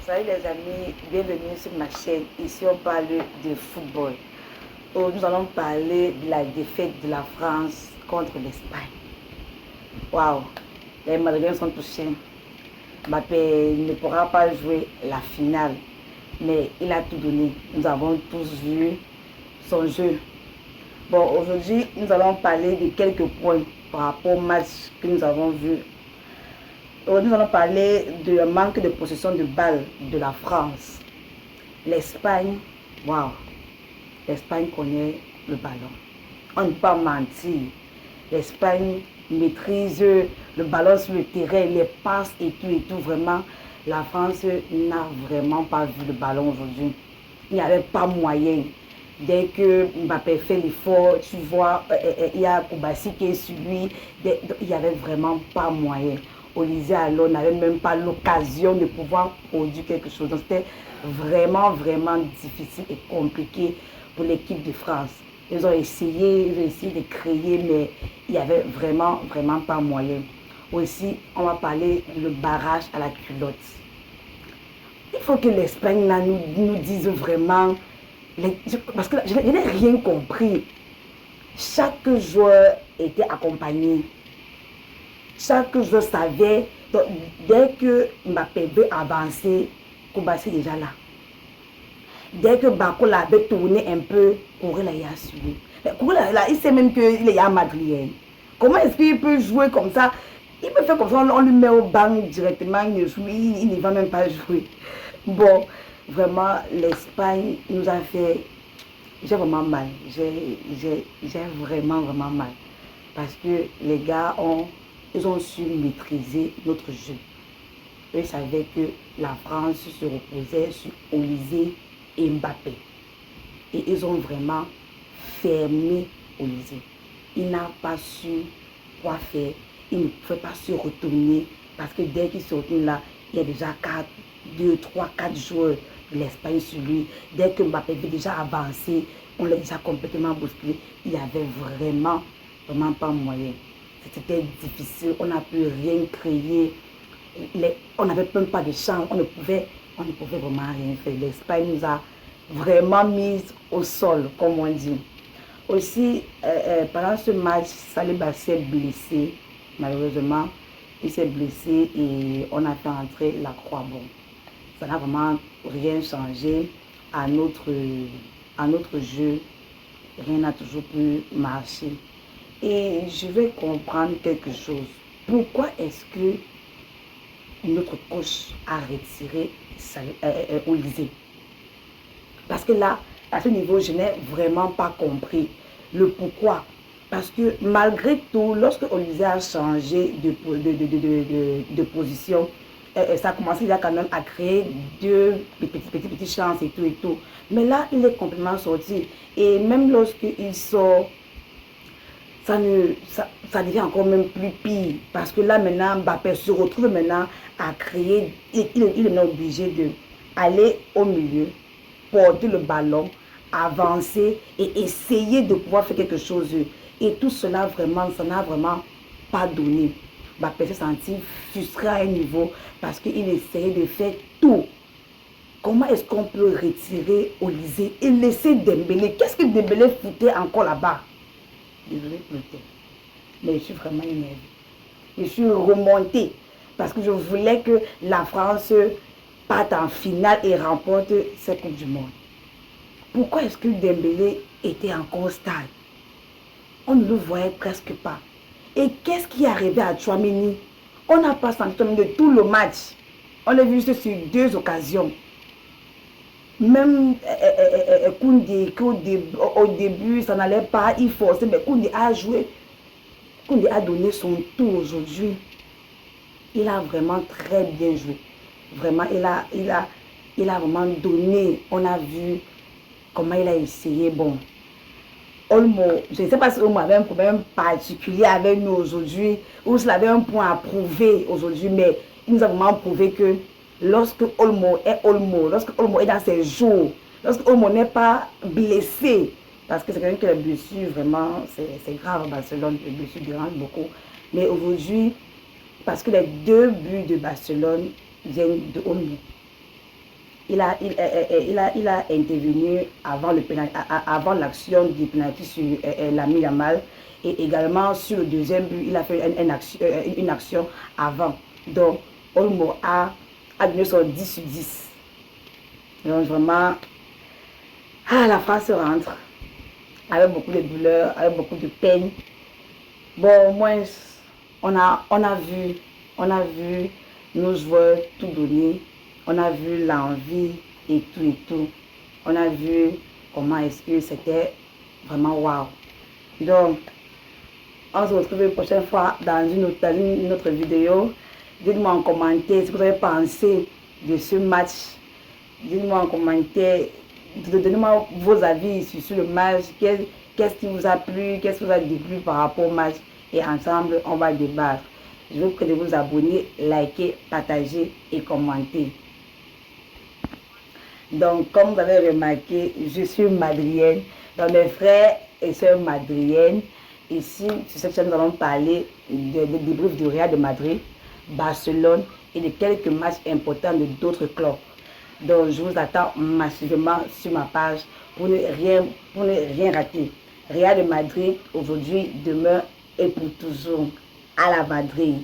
Salut les amis, bienvenue sur ma chaîne. Ici on parle de football. Nous allons parler de la défaite de la France contre l'Espagne. Waouh, les Madridiens sont touchés. Mbappé ne pourra pas jouer la finale, mais il a tout donné. Nous avons tous vu son jeu. Bon, aujourd'hui, nous allons parler de quelques points par rapport au match que nous avons vu. Nous allons parler du manque de possession de balle de la France. L'Espagne, waouh, l'Espagne connaît le ballon. On ne peut pas mentir. L'Espagne maîtrise le ballon sur le terrain, les passes et tout. Vraiment, la France n'a vraiment pas vu le ballon aujourd'hui. Il n'y avait pas moyen. Dès que Mbappé fait l'effort, tu vois, il y a Koubassi qui est sur lui. Il n'y avait vraiment pas moyen. Olysée alors n'avait même pas l'occasion de pouvoir produire quelque chose. Donc c'était vraiment difficile et compliqué pour l'équipe de France. Ils ont essayé de créer, mais il n'y avait vraiment pas moyen. Aussi, on va parler du barrage à la culotte. Il faut que l'Espagne nous dise vraiment, parce que je n'ai rien compris. Chaque joueur était accompagné. Chaque joueur savait, donc, dès que Mbappé veut avancer, Koubassi est déjà là. Dès que Bako avait tourné un peu, Kouré a suivi. Là, il sait même qu'il est à Madrid. Comment est-ce qu'il peut jouer comme ça? Il peut faire comme ça, on lui met au banc directement, il ne va même pas jouer. Bon, vraiment, l'Espagne nous a fait... J'ai vraiment mal. J'ai vraiment mal. Parce que les gars ils ont su maîtriser notre jeu. Eux savaient que la France se reposait sur Olysée et Mbappé. Et ils ont vraiment fermé Olysée. Il n'a pas su quoi faire. Il ne pouvait pas se retourner. Parce que dès qu'il se retourne là, il y a déjà 2, 3, 4 joueurs de l'Espagne sur lui. Dès que Mbappé veut déjà avancer, on l'a déjà complètement bousculé. Il n'y avait vraiment pas moyen. C'était difficile, on n'a pu rien créer, on n'avait même pas de chance, on ne pouvait vraiment rien faire. L'Espagne nous a vraiment mis au sol, comme on dit. Aussi, pendant ce match, Saliba s'est blessé, malheureusement, il s'est blessé et on a fait entrer la Croix. Bon, ça n'a vraiment rien changé à notre jeu, rien n'a toujours pu marcher. Et je vais comprendre quelque chose. Pourquoi est-ce que notre coach a retiré Olysée? Parce que là, à ce niveau, je n'ai vraiment pas compris le pourquoi. Parce que malgré tout, lorsque Olysée a changé de position, ça a commencé déjà quand même à créer deux petites chances et tout. Mais là, il est complètement sorti. Et même lorsqu'il sort, ça devient encore même plus pire. Parce que là, maintenant, Mbappé se retrouve maintenant à créer. Il est obligé d'aller au milieu, porter le ballon, avancer et essayer de pouvoir faire quelque chose. Et tout cela, vraiment, ça n'a vraiment pas donné. Mbappé s'est senti frustré à un niveau parce qu'il essayait de faire tout. Comment est-ce qu'on peut retirer Olysée et laisser Dembélé? Qu'est-ce que Dembélé foutait encore là-bas? Désolée pour le thème. Mais je suis vraiment énervée. Je suis remontée parce que je voulais que la France parte en finale et remporte cette Coupe du Monde. Pourquoi est-ce que Dembélé était encore stade? On ne le voyait presque pas. Et qu'est-ce qui est arrivé à Tchouaméni? On n'a pas senti de tout le match. On l'a vu juste sur 2 occasions. Même Koundé, au début, ça n'allait pas, il forçait, mais Koundé a joué. Koundé a donné son tour aujourd'hui. Il a vraiment très bien joué. Vraiment, il a vraiment donné. On a vu comment il a essayé. Bon, Olmo, je ne sais pas si Olmo avait un problème particulier avec nous aujourd'hui, ou s'il avait un point à prouver aujourd'hui, mais il nous a vraiment prouvé que lorsque Olmo est dans ses jours, lorsque Olmo n'est pas blessé, parce que c'est quelqu'un qui a blessé vraiment, c'est grave à Barcelone, les blessures dérangent beaucoup. Mais aujourd'hui, parce que les 2 buts de Barcelone viennent de Olmo. il a intervenu avant l'action du penalty sur Lamine Yamal. Et également sur le deuxième but, il a fait une action avant. Donc, Olmo a donné son 10 sur 10. Donc, vraiment, la France rentre avec beaucoup de douleur, avec beaucoup de peine. Bon, au moins, on a vu nos joueurs tout donner. On a vu l'envie et tout. On a vu comment est-ce que c'était vraiment wow. Donc, on se retrouve une prochaine fois dans une autre vidéo. Dites-moi en commentaire ce que vous avez pensé de ce match. Dites-moi en commentaire, donnez-moi vos avis sur le match. Qu'est-ce qui vous a plu, qu'est-ce qui vous a déplu par rapport au match. Et ensemble, on va débattre. Je vous prie de vous abonner, liker, partager et commenter. Donc, comme vous avez remarqué, je suis madrienne. Donc, mes frères et sœurs madriennes, ici, sur cette chaîne, nous allons parler des débriefs du Real de Madrid, Barcelone et de quelques matchs importants de d'autres clubs. Donc, je vous attends massivement sur ma page pour ne rien rater. Real de Madrid, aujourd'hui, demain et pour toujours. À la Madrid.